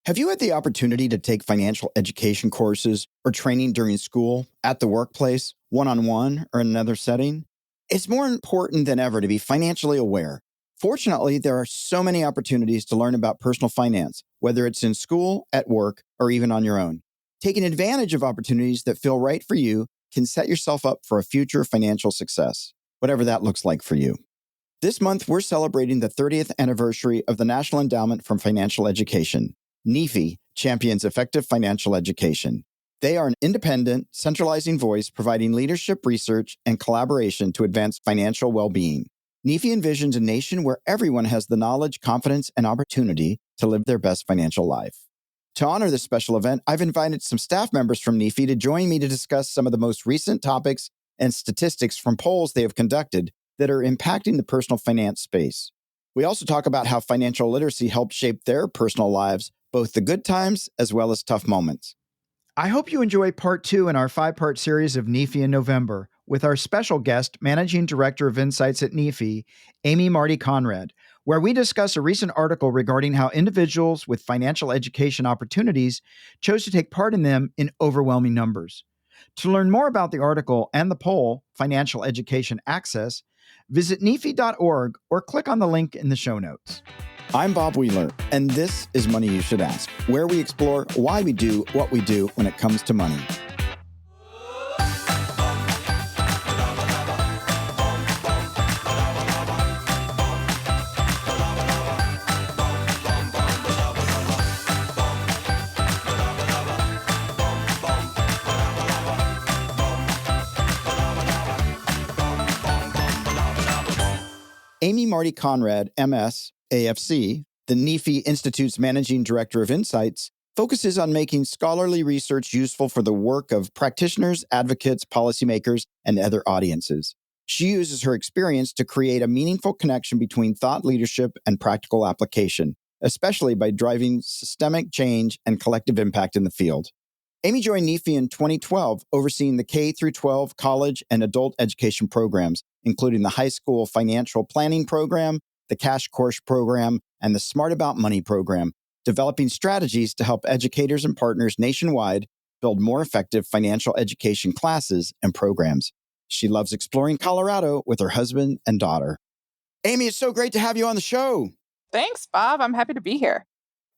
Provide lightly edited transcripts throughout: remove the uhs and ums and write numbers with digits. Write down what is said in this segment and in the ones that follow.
Have you had the opportunity to take financial education courses or training during school, at the workplace, one-on-one, or in another setting? It's more important than ever to be financially aware. Fortunately, there are so many opportunities to learn about personal finance, whether it's in school, at work, or even on your own. Taking advantage of opportunities that feel right for you can set yourself up for a future financial success, whatever that looks like for you. This month, we're celebrating the 30th anniversary of the National Endowment for Financial Education. NEFE champions effective financial education. They are an independent, centralizing voice providing leadership, research, and collaboration to advance financial well-being. NEFE envisions a nation where everyone has the knowledge, confidence, and opportunity to live their best financial life. To honor this special event, I've invited some staff members from NEFE to join me to discuss some of the most recent topics and statistics from polls they have conducted that are impacting the personal finance space. We also talk about how financial literacy helped shape their personal lives, both the good times as well as tough moments. I hope you enjoy part 2 in our 5-part series of NEFE in November with our special guest, Managing Director of Insights at NEFE, Amy Marty Conrad, where we discuss a recent article regarding how individuals with financial education opportunities chose to take part in them in overwhelming numbers. To learn more about the article and the poll, Financial Education Access, visit nefe.org or click on the link in the show notes. I'm Bob Wheeler, and this is Money You Should Ask, where we explore why we do what we do when it comes to money. Amy Marty Conrad, MS, AFC, the NEFE Institute's Managing Director of Insights, focuses on making scholarly research useful for the work of practitioners, advocates, policymakers, and other audiences. She uses her experience to create a meaningful connection between thought leadership and practical application, especially by driving systemic change and collective impact in the field. Amy joined NEFE in 2012, overseeing the K-12 college and adult education programs, including the high school financial planning program, the Cash Course program, and the Smart About Money program, developing strategies to help educators and partners nationwide build more effective financial education classes and programs. She loves exploring Colorado with her husband and daughter. Amy, it's so great to have you on the show. Thanks, Bob. I'm happy to be here.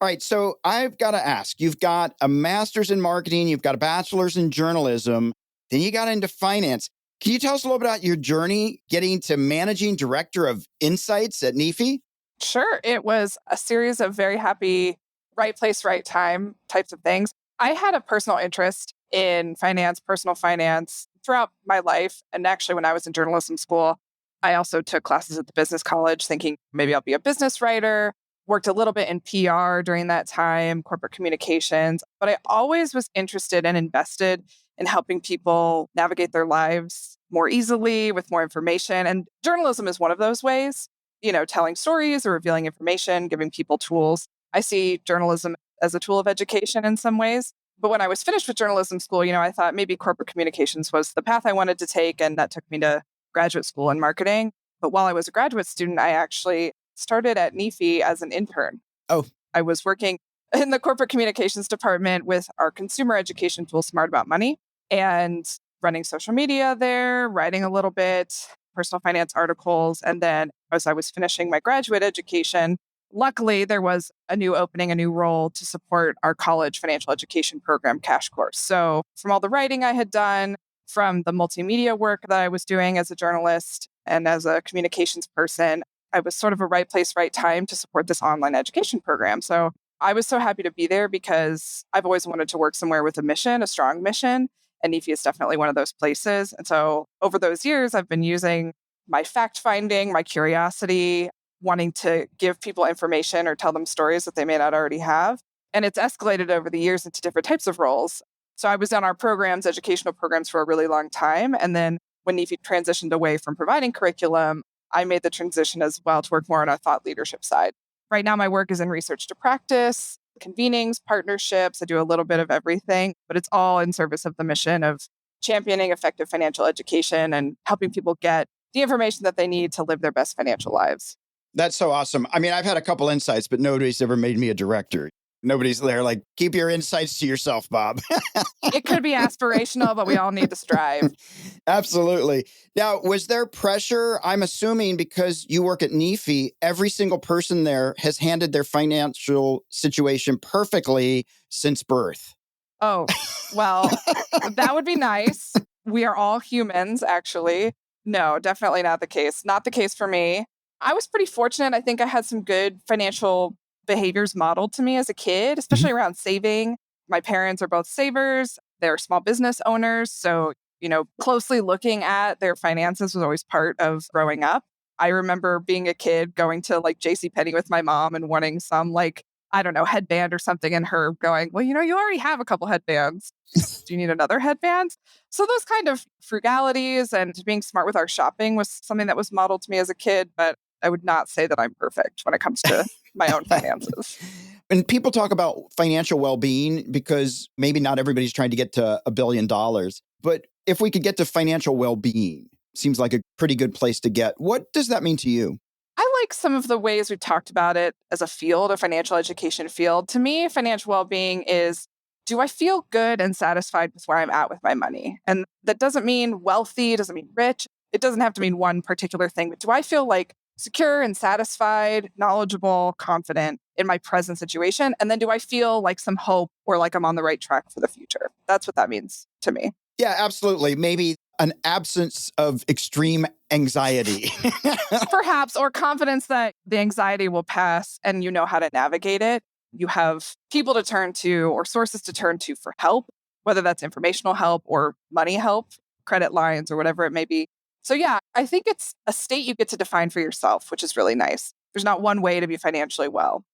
All right, so I've got to ask, you've got a master's in marketing, you've got a bachelor's in journalism, then you got into finance. Can you tell us a little bit about your journey getting to managing director of insights at NEFE? Sure. It was a series of very happy, right place, right time types of things. I had a personal interest in finance, personal finance throughout my life. And actually, when I was in journalism school, I also took classes at the business college thinking maybe I'll be a business writer. Worked a little bit in PR during that time, corporate communications, but I always was interested and invested in helping people navigate their lives more easily with more information. And journalism is one of those ways, telling stories or revealing information, giving people tools. I see journalism as a tool of education in some ways. But when I was finished with journalism school, I thought maybe corporate communications was the path I wanted to take. And that took me to graduate school in marketing. But while I was a graduate student, I actually started at NEFE as an intern. Oh. I was working in the corporate communications department with our consumer education tool, Smart About Money, and running social media there, writing a little bit, personal finance articles. And then as I was finishing my graduate education, luckily there was a new opening, a new role to support our college financial education program, Cash Course. So from all the writing I had done, from the multimedia work that I was doing as a journalist and as a communications person, I was sort of a right place, right time to support this online education program. So I was so happy to be there because I've always wanted to work somewhere with a mission, a strong mission. And NEFE is definitely one of those places. And so over those years, I've been using my fact finding, my curiosity, wanting to give people information or tell them stories that they may not already have. And it's escalated over the years into different types of roles. So I was on our programs, educational programs for a really long time. And then when NEFE transitioned away from providing curriculum, I made the transition as well to work more on our thought leadership side. Right now, my work is in research to practice, convenings, partnerships. I do a little bit of everything, but it's all in service of the mission of championing effective financial education and helping people get the information that they need to live their best financial lives. That's so awesome. I mean, I've had a couple insights, but nobody's ever made me a director. Nobody's there like, keep your insights to yourself, Bob. It could be aspirational, but we all need to strive. Absolutely. Now, was there pressure? I'm assuming because you work at NEFE, every single person there has handled their financial situation perfectly since birth. Oh, well, that would be nice. We are all humans, actually. No, definitely not the case. Not the case for me. I was pretty fortunate. I think I had some good financial behaviors modeled to me as a kid, Mhm. especially around saving. My parents are both savers, they're small business owners. So, closely looking at their finances was always part of growing up. I remember being a kid going to like JC Penney with my mom and wanting some like I don't know, headband or something, and her going, well, you already have a couple headbands. Do you need another headband? So those kind of frugalities and being smart with our shopping was something that was modeled to me as a kid, but I would not say that I'm perfect when it comes to my own finances. And people talk about financial well being because maybe not everybody's trying to get to $1 billion. But if we could get to financial well being, seems like a pretty good place to get. What does that mean to you? I like some of the ways we've talked about it as a field, a financial education field. To me, financial well being is do I feel good and satisfied with where I'm at with my money? And that doesn't mean wealthy, doesn't mean rich. It doesn't have to mean one particular thing, but do I feel like secure and satisfied, knowledgeable, confident in my present situation? And then do I feel like some hope or like I'm on the right track for the future? That's what that means to me. Yeah, absolutely. Maybe an absence of extreme anxiety. Perhaps, or confidence that the anxiety will pass and you know how to navigate it. You have people to turn to or sources to turn to for help, whether that's informational help or money help, credit lines, or whatever it may be. So, yeah, I think it's a state you get to define for yourself, which is really nice. There's not one way to be financially well.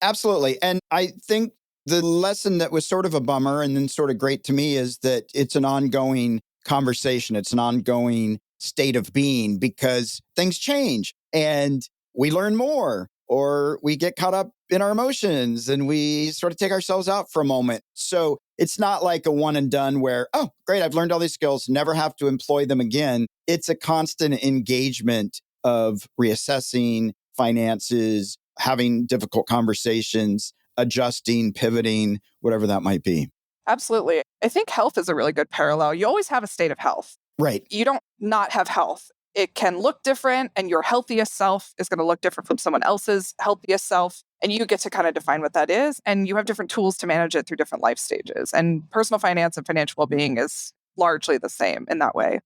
Absolutely. And I think the lesson that was sort of a bummer and then sort of great to me is that it's an ongoing conversation. It's an ongoing state of being because things change and we learn more or we get caught up in our emotions and we sort of take ourselves out for a moment. So it's not like a one and done where, oh, great, I've learned all these skills, never have to employ them again. It's a constant engagement of reassessing finances, having difficult conversations, adjusting, pivoting, whatever that might be. Absolutely. I think health is a really good parallel. You always have a state of health. Right. You don't not have health. It can look different, and your healthiest self is going to look different from someone else's healthiest self. And you get to kind of define what that is. And you have different tools to manage it through different life stages. And personal finance and financial well being is largely the same in that way.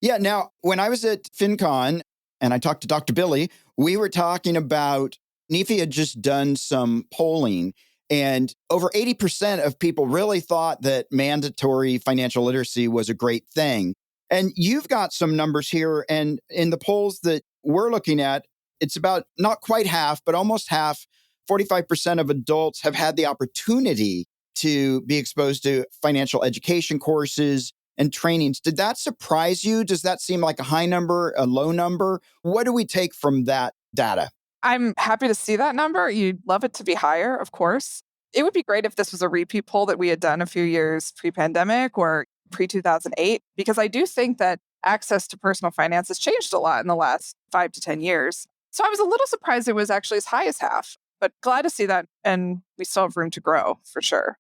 Yeah. Now, when I was at FinCon and I talked to Dr. Billy, we were talking about NEFE had just done some polling, and over 80% of people really thought that mandatory financial literacy was a great thing. And you've got some numbers here. And in the polls that we're looking at, it's about not quite half, but almost half, 45% of adults have had the opportunity to be exposed to financial education courses and trainings. Did that surprise you? Does that seem like a high number, a low number? What do we take from that data? I'm happy to see that number. You'd love it to be higher, of course. It would be great if this was a repeat poll that we had done a few years pre pandemic or pre 2008, because I do think that access to personal finance has changed a lot in the last 5 to 10 years. So I was a little surprised it was actually as high as half, but glad to see that. And we still have room to grow for sure.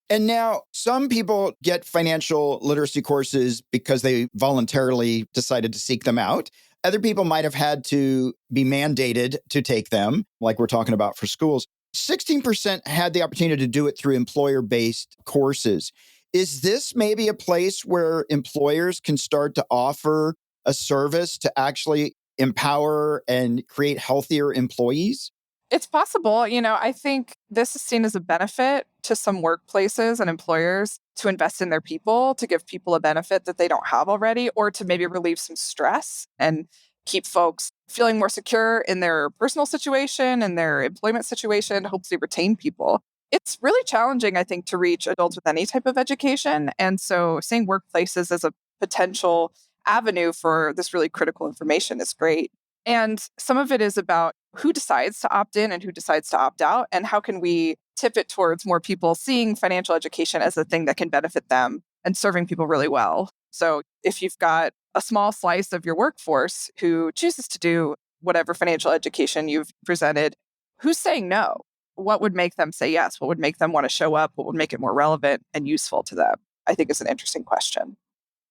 And now some people get financial literacy courses because they voluntarily decided to seek them out. Other people might have had to be mandated to take them, like we're talking about for schools. 16% had the opportunity to do it through employer based courses. Is this maybe a place where employers can start to offer a service to actually empower and create healthier employees? It's possible. I think this is seen as a benefit to some workplaces and employers to invest in their people, to give people a benefit that they don't have already, or to maybe relieve some stress and keep folks feeling more secure in their personal situation and their employment situation, hopefully retain people. It's really challenging, I think, to reach adults with any type of education. And so seeing workplaces as a potential avenue for this really critical information is great. And some of it is about who decides to opt in and who decides to opt out, and how can we tip it towards more people seeing financial education as a thing that can benefit them and serving people really well. So if you've got a small slice of your workforce who chooses to do whatever financial education you've presented, who's saying no? what would make them say yes? What would make them want to show up? What would make it more relevant and useful to them? I think is an interesting question.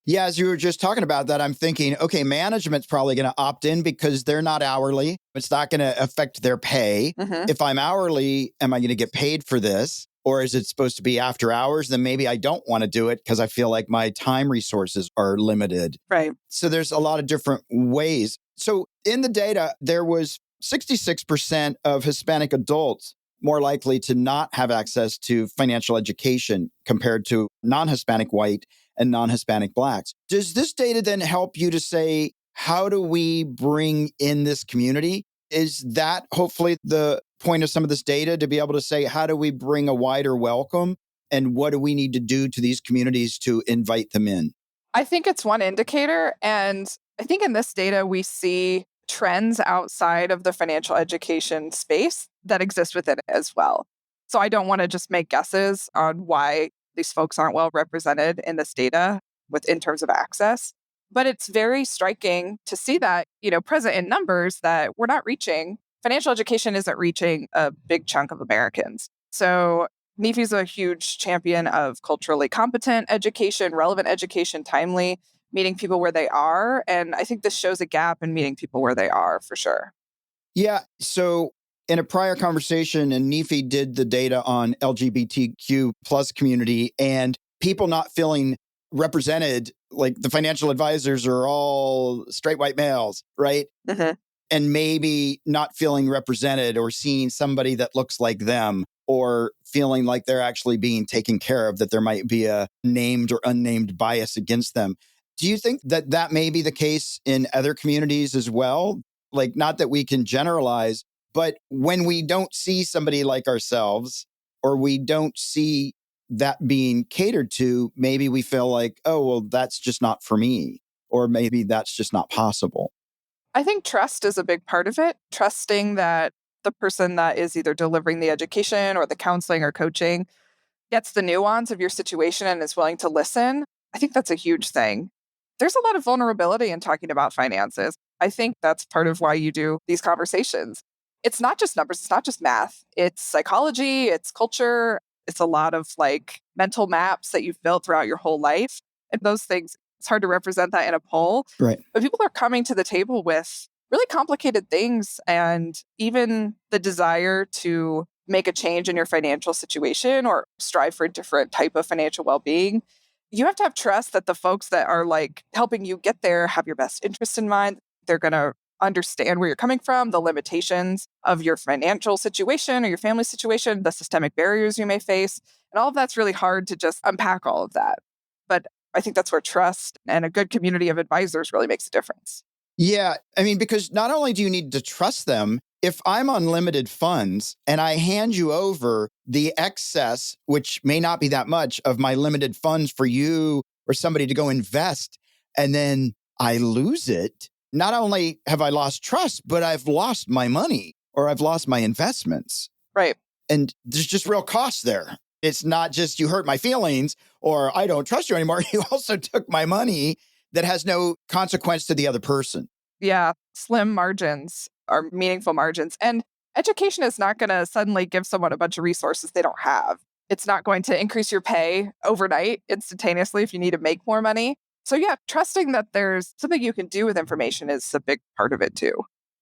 Yeah, as you were just talking about that, I'm thinking, okay, management's probably going to opt in because they're not hourly. It's not going to affect their pay. Hmm. If I'm hourly, am I going to get paid for this? Or is it supposed to be after hours? Then maybe I don't want to do it because I feel like my time resources are limited. Right. So there's a lot of different ways. So in the data, there was 66% of Hispanic adults more likely to not have access to financial education compared to non-Hispanic white and non-Hispanic blacks. Does this data then help you to say, how do we bring in this community? Is that hopefully the point of some of this data, to be able to say, how do we bring a wider welcome? And what do we need to do to these communities to invite them in? I think it's one indicator. And I think in this data, we see trends outside of the financial education space that exist within it as well. So I don't want to just make guesses on why these folks aren't well represented in this data in terms of access. But it's very striking to see that, present in numbers that we're not reaching. Financial education isn't reaching a big chunk of Americans. So NEFE is a huge champion of culturally competent education, relevant education, timely, meeting people where they are. And I think this shows a gap in meeting people where they are for sure. Yeah. So in a prior conversation, and NEFE did the data on LGBTQ plus community and people not feeling represented, like the financial advisors are all straight white males, right? Hmm. And maybe not feeling represented or seeing somebody that looks like them or feeling like they're actually being taken care of, that there might be a named or unnamed bias against them. Do you think that that may be the case in other communities as well? Like, not that we can generalize, but when we don't see somebody like ourselves or we don't see that being catered to, maybe we feel like, oh, well, that's just not for me. Or maybe that's just not possible. I think trust is a big part of it. Trusting that the person that is either delivering the education or the counseling or coaching gets the nuance of your situation and is willing to listen. I think that's a huge thing. There's a lot of vulnerability in talking about finances. I think that's part of why you do these conversations. It's not just numbers, it's not just math, it's psychology, it's culture, it's a lot of like mental maps that you've built throughout your whole life. And those things, it's hard to represent that in a poll. Right. But people are coming to the table with really complicated things and even the desire to make a change in your financial situation or strive for a different type of financial well-being. You have to have trust that the folks that are like helping you get there have your best interest in mind. They're going to understand where you're coming from, the limitations of your financial situation or your family situation, the systemic barriers you may face. And all of that's really hard to just unpack all of that. But I think that's where trust and a good community of advisors really makes a difference. Yeah. I mean, because not only do you need to trust them, if I'm on limited funds and I hand you over the excess, which may not be that much of my limited funds for you or somebody to go invest, and then I lose it, not only have I lost trust, but I've lost my money or I've lost my investments. Right. And there's just real costs there. It's not just you hurt my feelings or I don't trust you anymore. You also took my money that has no consequence to the other person. Yeah. Slim margins are meaningful margins. And education is not going to suddenly give someone a bunch of resources they don't have. It's not going to increase your pay overnight, instantaneously, if you need to make more money. So, yeah, trusting that there's something you can do with information is a big part of it, too.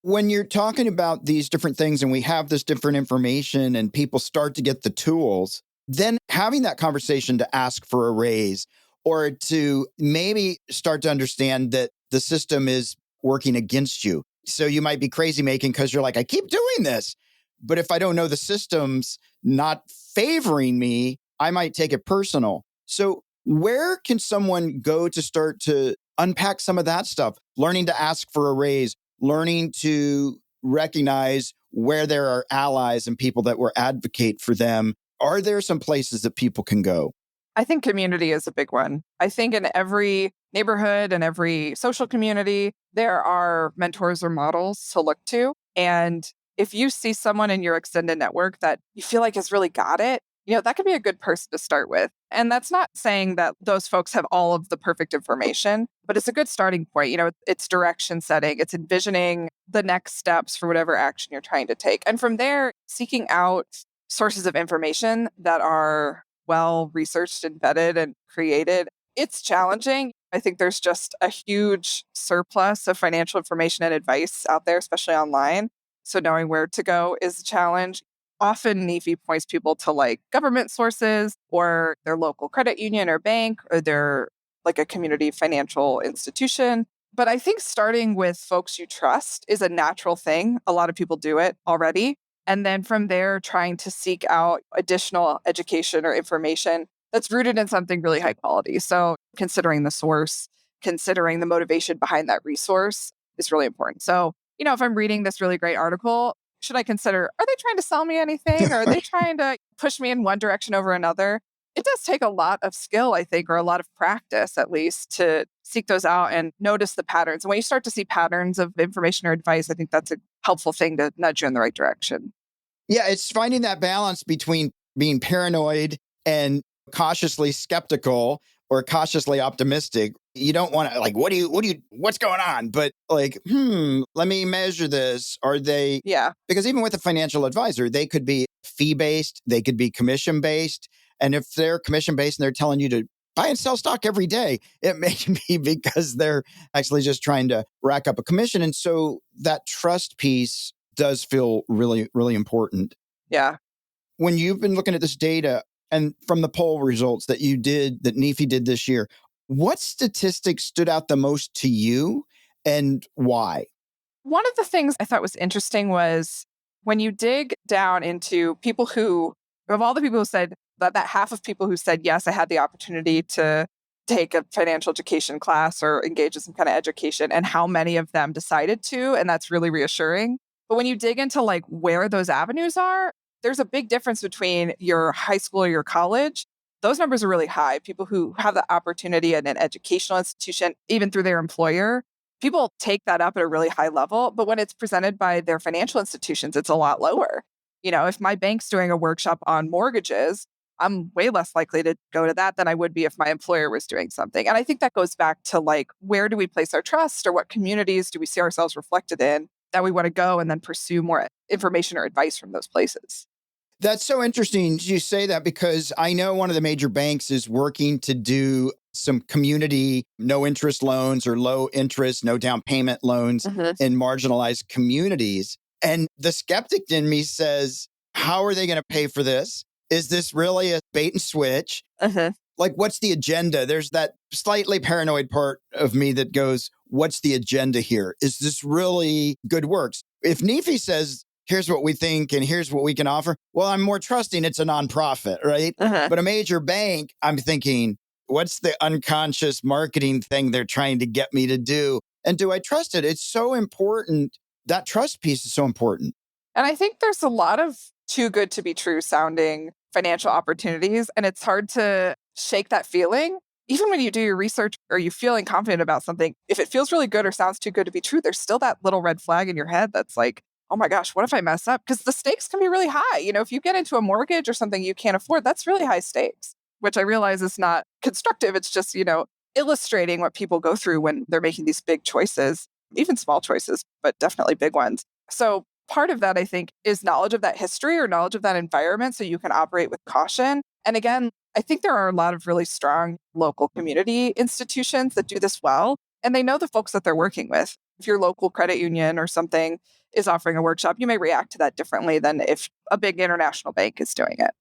When you're talking about these different things and we have this different information and people start to get the tools, then having that conversation to ask for a raise or to maybe start to understand that the system is working against you. So you might be crazy making because you're like, I keep doing this. But if I don't know the system's not favoring me, I might take it personal. So where can someone go to start to unpack some of that stuff? Learning to ask for a raise, learning to recognize where there are allies and people that will advocate for them. Are there some places that people can go? I think community is a big one. I think in every neighborhood and every social community, there are mentors or models to look to. And if you see someone in your extended network that you feel like has really got it, that could be a good person to start with. And that's not saying that those folks have all of the perfect information, but it's a good starting point. It's direction setting, it's envisioning the next steps for whatever action you're trying to take. And from there, seeking out sources of information that are well researched and vetted and created. It's challenging. I think there's just a huge surplus of financial information and advice out there, especially online. So knowing where to go is a challenge. Often NEFE points people to like government sources or their local credit union or bank or their like a community financial institution. But I think starting with folks you trust is a natural thing. A lot of people do it already. And then from there, trying to seek out additional education or information that's rooted in something really high quality. So considering the source, considering the motivation behind that resource is really important. So, if I'm reading this really great article, should I consider, are they trying to sell me anything? Or are they trying to push me in one direction over another? It does take a lot of skill, I think, or a lot of practice at least to seek those out and notice the patterns. And when you start to see patterns of information or advice, I think that's a helpful thing to nudge you in the right direction. Yeah, it's finding that balance between being paranoid and cautiously skeptical or cautiously optimistic. You don't want to like, what's going on? But like, let me measure this. Are they, Yeah. because even with a financial advisor, they could be fee based, they could be commission based. And if they're commission based and they're telling you to buy and sell stock every day, it may be because they're actually just trying to rack up a commission. And so that trust piece does feel really, really important. Yeah. When you've been looking at this data and from the poll results that you did, that NEFE did this year, what statistics stood out the most to you and why? One of the things I thought was interesting was when you dig down into people who, of all the people who said that half of people who said, yes, I had the opportunity to take a financial education class or engage in some kind of education, and how many of them decided to. And that's really reassuring. But when you dig into like where those avenues are, there's a big difference between your high school or your college. Those numbers are really high. People who have the opportunity at an educational institution, even through their employer, people take that up at a really high level. But when it's presented by their financial institutions, it's a lot lower. If my bank's doing a workshop on mortgages, I'm way less likely to go to that than I would be if my employer was doing something. And I think that goes back to like, where do we place our trust or what communities do we see ourselves reflected in that we want to go and then pursue more information or advice from those places? That's so interesting you say that because I know one of the major banks is working to do some community no interest loans or low interest, no down payment loans Hmm. in marginalized communities. And the skeptic in me says, how are they going to pay for this? Is this really a bait and switch? Uh-huh. Like, what's the agenda? There's that slightly paranoid part of me that goes, what's the agenda here? Is this really good works? If NEFE says, here's what we think and here's what we can offer, well, I'm more trusting it's a nonprofit, right? Uh-huh. But a major bank, I'm thinking, what's the unconscious marketing thing they're trying to get me to do? And do I trust it? It's so important. That trust piece is so important. And I think there's a lot of too good to be true sounding financial opportunities. And it's hard to shake that feeling. Even when you do your research or you feeling confident about something, if it feels really good or sounds too good to be true, there's still that little red flag in your head that's like, oh my gosh, what if I mess up? Because the stakes can be really high. If you get into a mortgage or something you can't afford, that's really high stakes, which I realize is not constructive. It's just, illustrating what people go through when they're making these big choices, even small choices, but definitely big ones. So part of that, I think, is knowledge of that history or knowledge of that environment so you can operate with caution. And again, I think there are a lot of really strong local community institutions that do this well, and they know the folks that they're working with. If your local credit union or something is offering a workshop, you may react to that differently than if a big international bank is doing it.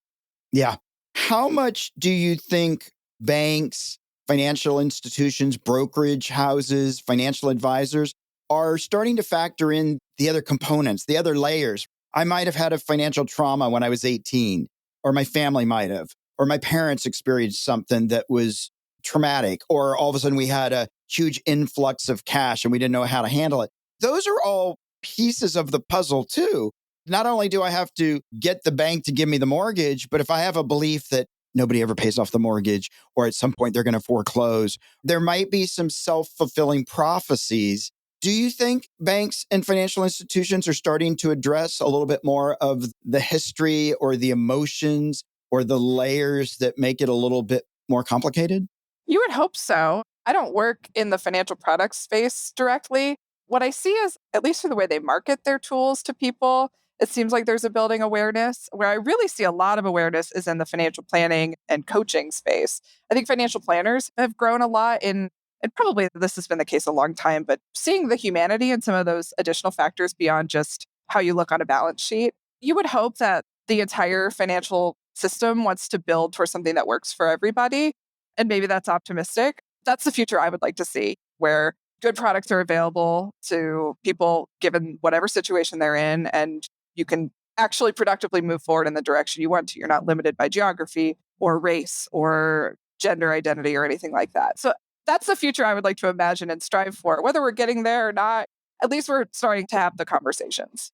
Yeah. How much do you think banks, financial institutions, brokerage houses, financial advisors are starting to factor in the other components, the other layers? I might have had a financial trauma when I was 18, or my family might have, or my parents experienced something that was traumatic, or all of a sudden we had a huge influx of cash and we didn't know how to handle it. Those are all pieces of the puzzle, too. Not only do I have to get the bank to give me the mortgage, but if I have a belief that nobody ever pays off the mortgage or at some point they're going to foreclose, there might be some self-fulfilling prophecies. Do you think banks and financial institutions are starting to address a little bit more of the history or the emotions or the layers that make it a little bit more complicated? You would hope so. I don't work in the financial products space directly. What I see is, at least for the way they market their tools to people, It seems like there's a building awareness. Where I really see a lot of awareness is in the financial planning and coaching space. I think financial planners have grown a lot and probably this has been the case a long time, but seeing the humanity and some of those additional factors beyond just how you look on a balance sheet, you would hope that the entire financial system wants to build towards something that works for everybody. And maybe that's optimistic. That's the future I would like to see, where good products are available to people given whatever situation they're in, and you can actually productively move forward in the direction you want to. You're not limited by geography or race or gender identity or anything like that. So that's the future I would like to imagine and strive for. Whether we're getting there or not, at least we're starting to have the conversations.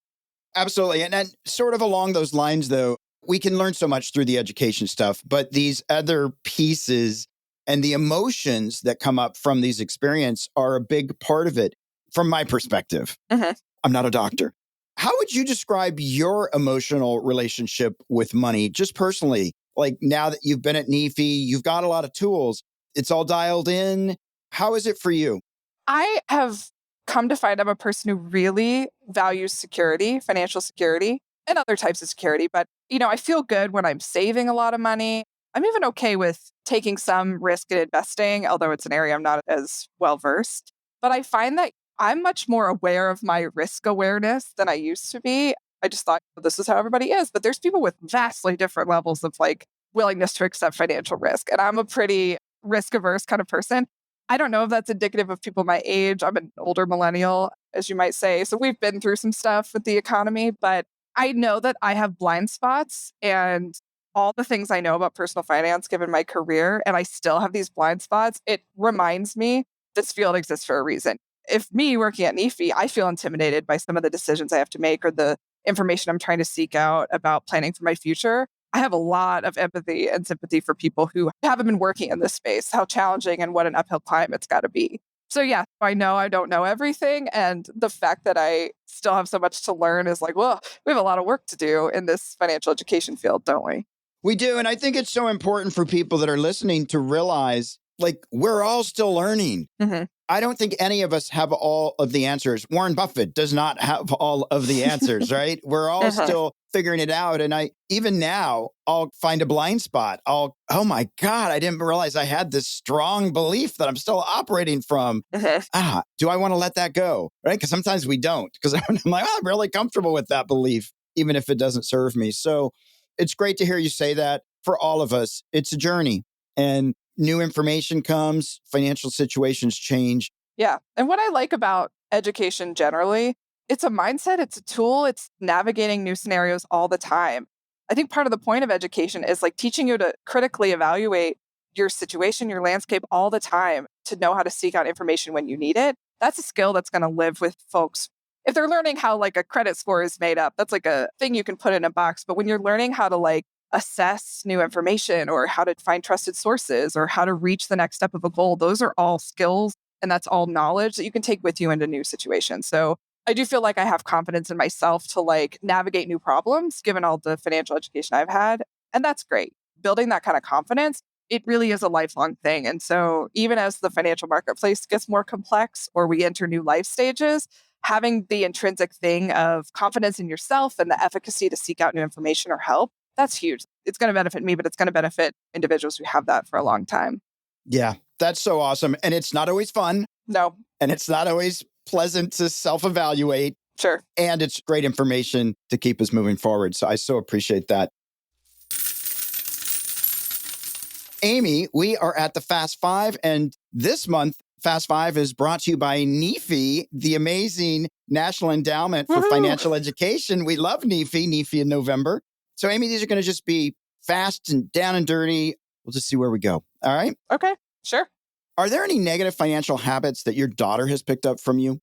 Absolutely. And then, sort of along those lines, though, we can learn so much through the education stuff, but these other pieces and the emotions that come up from these experiences are a big part of it from my perspective. Mhm. I'm not a doctor. How would you describe your emotional relationship with money, just personally? Like, now that you've been at NEFE, you've got a lot of tools, it's all dialed in. How is it for you? I have come to find I'm a person who really values security, financial security, and other types of security. But, I feel good when I'm saving a lot of money. I'm even okay with taking some risk in investing, although it's an area I'm not as well versed. But I find that I'm much more aware of my risk awareness than I used to be. I just thought this is how everybody is. But there's people with vastly different levels of willingness to accept financial risk. And I'm a pretty risk averse kind of person. I don't know if that's indicative of people my age. I'm an older millennial, as you might say. So we've been through some stuff with the economy, but I know that I have blind spots and all the things I know about personal finance given my career, and I still have these blind spots. It reminds me this field exists for a reason. If me working at NEFE, I feel intimidated by some of the decisions I have to make or the information I'm trying to seek out about planning for my future. I have a lot of empathy and sympathy for people who haven't been working in this space, how challenging and what an uphill climb it's got to be. So, yeah, I know I don't know everything. And the fact that I still have so much to learn is well, we have a lot of work to do in this financial education field, don't we? We do. And I think it's so important for people that are listening to realize, we're all still learning. Hmm. I don't think any of us have all of the answers. Warren Buffett does not have all of the answers, right? We're all Uh-huh. still figuring it out. And even now, I'll find a blind spot. Oh my God, I didn't realize I had this strong belief that I'm still operating from. Uh-huh. Do I want to let that go? Right? Because sometimes we don't. Because I'm like, I'm really comfortable with that belief, even if it doesn't serve me. So it's great to hear you say that. For all of us, it's a journey. And new information comes, financial situations change. Yeah. And what I like about education generally, it's a mindset, it's a tool, it's navigating new scenarios all the time. I think part of the point of education is teaching you to critically evaluate your situation, your landscape all the time to know how to seek out information when you need it. That's a skill that's going to live with folks. If they're learning how a credit score is made up, that's a thing you can put in a box. But when you're learning how to assess new information or how to find trusted sources or how to reach the next step of a goal, those are all skills and that's all knowledge that you can take with you into new situations. So I do feel like I have confidence in myself to navigate new problems given all the financial education I've had. And that's great. Building that kind of confidence, it really is a lifelong thing. And so even as the financial marketplace gets more complex or we enter new life stages, having the intrinsic thing of confidence in yourself and the efficacy to seek out new information or help, that's huge. It's going to benefit me, but it's going to benefit individuals who have that for a long time. Yeah, that's so awesome. And it's not always fun. No, And it's not always pleasant to self-evaluate. sure. And it's great information to keep us moving forward. So I so appreciate that. Amy, we are at the Fast Five. And this month, Fast Five is brought to you by NEFE, the amazing National Endowment for Woohoo! Financial Education. We love NEFE in November. So, Amy, these are going to just be fast and down and dirty. We'll just see where we go. All right. Okay, sure. Are there any negative financial habits that your daughter has picked up from you?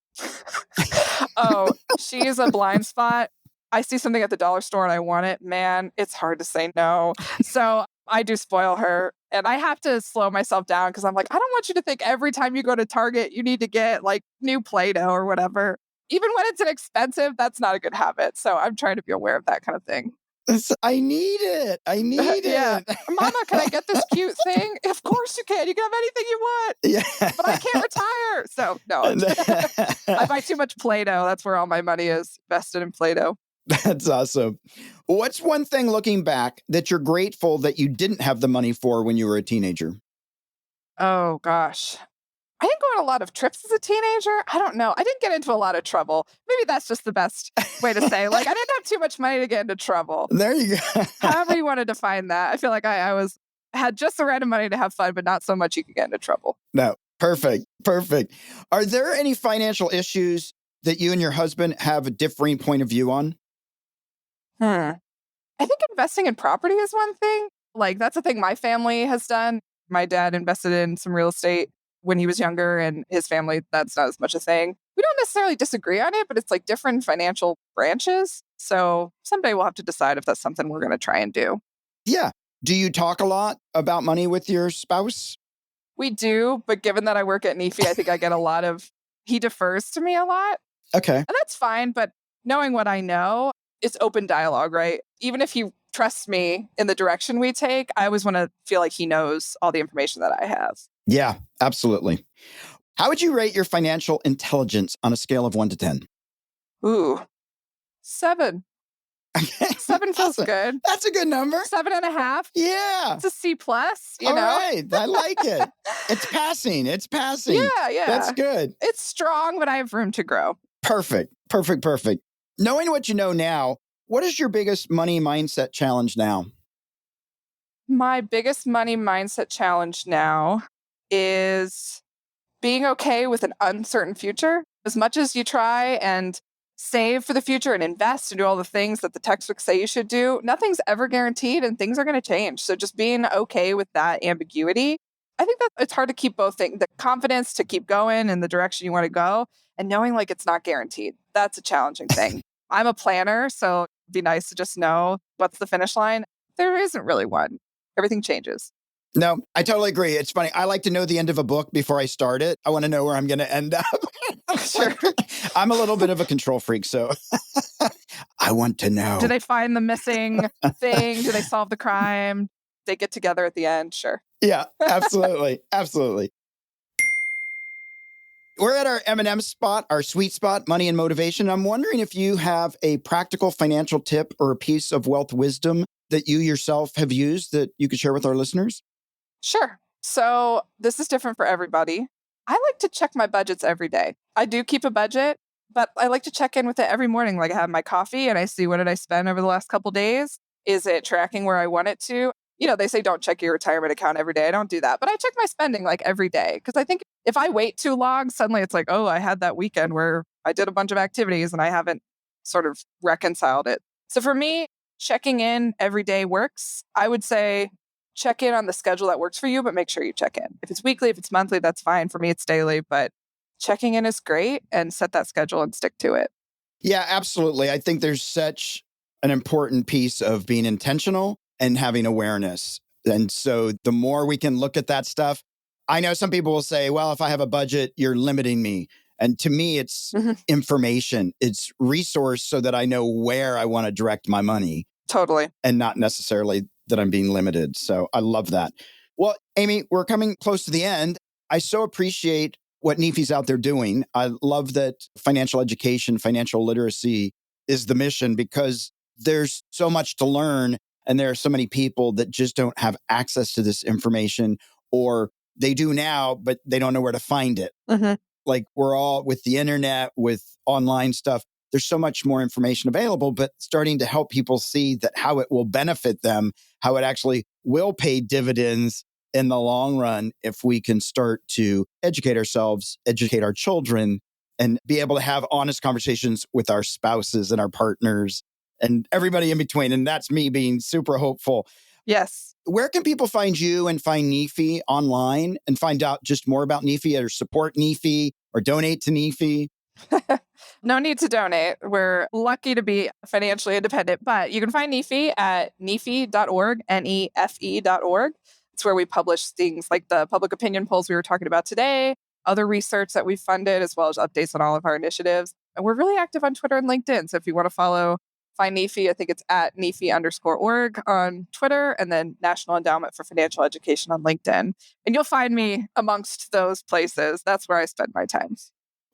Oh, she's a blind spot. I see something at the dollar store and I want it. Man, it's hard to say no. So I do spoil her. And I have to slow myself down because I'm like, I don't want you to think every time you go to Target, you need to get new Play Doh or whatever. Even when it's inexpensive, that's not a good habit. So I'm trying to be aware of that kind of thing. I need it. I need Yeah. it. Mama, can I get this cute thing? Of course you can. You can have anything you want, Yeah. but I can't retire. So no, I buy too much Play-Doh. That's where all my money is invested in Play-Doh. That's awesome. What's one thing looking back that you're grateful that you didn't have the money for when you were a teenager? Oh gosh. I didn't go on a lot of trips as a teenager. I don't know. I didn't get into a lot of trouble. Maybe that's just the best way to say. Like I didn't have too much money to get into trouble. There you go. However you want to define that. I feel like I was had just the right amount of money to have fun, but not so much you could get into trouble. No, perfect. Perfect. Are there any financial issues that you and your husband have a differing point of view on? Hmm. I think investing in property is one thing. Like that's a thing my family has done. My dad invested in some real estate when he was younger, and his family, that's not as much a thing. We don't necessarily disagree on it, but it's like different financial branches. So someday we'll have to decide if that's something we're going to try and do. Yeah. Do you talk a lot about money with your spouse? We do, but given that I work at NEFE, I think I get a lot of, he defers to me a lot, Okay. and that's fine. But knowing what I know, it's open dialogue, right? Even if he trusts me in the direction we take, I always want to feel like he knows all the information that I have. Yeah, absolutely. How would you rate your financial intelligence on a scale of 1 to 10? Ooh, 7. 7 feels Awesome. good. That's a good number. 7.5. Yeah. It's a C plus, you All know? right. I like it. It's passing. It's passing. Yeah, yeah. That's good. It's strong, but I have room to grow. Perfect. Perfect. Perfect. Knowing what you know now, what is your biggest money mindset challenge now? My biggest money mindset challenge now is being okay with an uncertain future. As much as you try and save for the future and invest and do all the things that the textbooks say you should do, nothing's ever guaranteed and things are going to change. So just being okay with that ambiguity, I think that it's hard to keep both things, the confidence to keep going in the direction you want to go and knowing like it's not guaranteed. That's a challenging thing. I'm a planner, so it'd be nice to just know what's the finish line. There isn't really one. Everything changes. No, I totally agree. It's funny. I like to know the end of a book before I start it. I want to know where I'm going to end up. Sure. I'm a little bit of a control freak, so I want to know. Do they find the missing thing? Do they solve the crime? They get together at the end? Sure. Yeah, absolutely. Absolutely. We're at our M&M spot, our sweet spot, money and motivation. I'm wondering if you have a practical financial tip or a piece of wealth wisdom that you yourself have used that you could share with our listeners. Sure. So this is different for everybody. I like to check my budgets every day. I do keep a budget, but I like to check in with it every morning. Like I have my coffee and I see what did I spend over the last couple days? Is it tracking where I want it to? You know, they say don't check your retirement account every day. I don't do that, but I check my spending like every day because I think if I wait too long, suddenly it's like, oh, I had that weekend where I did a bunch of activities and I haven't sort of reconciled it. So for me, checking in every day works. I would say check in on the schedule that works for you, but make sure you check in. If it's weekly, if it's monthly, that's fine. For me, it's daily, but checking in is great and set that schedule and stick to it. Yeah, absolutely. I think there's such an important piece of being intentional and having awareness. And so the more we can look at that stuff, I know some people will say, well, if I have a budget, you're limiting me. And to me, it's Mhm. information, it's resource so that I know where I want to direct my money Totally. and not necessarily that I'm being limited. So I love that. Well, Amy, we're coming close to the end. I so appreciate what NEFE's out there doing. I love that financial education, financial literacy is the mission because there's so much to learn. And there are so many people that just don't have access to this information, or they do now, but they don't know where to find it. Mhm. Like we're all with the internet, with online stuff, there's so much more information available, but starting to help people see that how it will benefit them, how it actually will pay dividends in the long run if we can start to educate ourselves, educate our children, and be able to have honest conversations with our spouses and our partners and everybody in between. And that's me being super hopeful. Yes. Where can people find you and find NEFE online and find out just more about NEFE or support NEFE or donate to NEFE? No need to donate. We're lucky to be financially independent, but you can find NEFE at nefe.org, nefe.org. It's where we publish things like the public opinion polls we were talking about today, other research that we've funded, as well as updates on all of our initiatives. And we're really active on Twitter and LinkedIn. So if you want to follow, find NEFE, I think it's at NEFE_org on Twitter, and then National Endowment for Financial Education on LinkedIn. And you'll find me amongst those places. That's where I spend my time.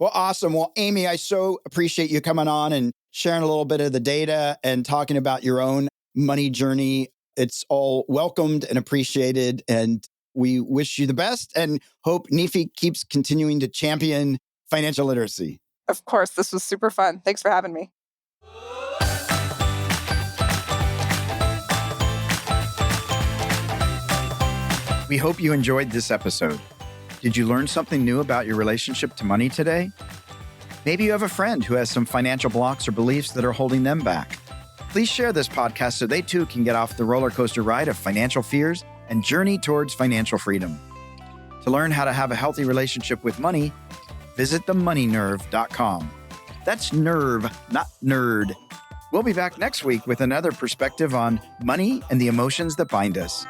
Well, awesome. Well, Amy, I so appreciate you coming on and sharing a little bit of the data and talking about your own money journey. It's all welcomed and appreciated. And we wish you the best and hope NEFE keeps continuing to champion financial literacy. Of course, this was super fun. Thanks for having me. We hope you enjoyed this episode. Did you learn something new about your relationship to money today? Maybe you have a friend who has some financial blocks or beliefs that are holding them back. Please share this podcast so they too can get off the roller coaster ride of financial fears and journey towards financial freedom. To learn how to have a healthy relationship with money, visit themoneynerve.com. That's nerve, not nerd. We'll be back next week with another perspective on money and the emotions that bind us.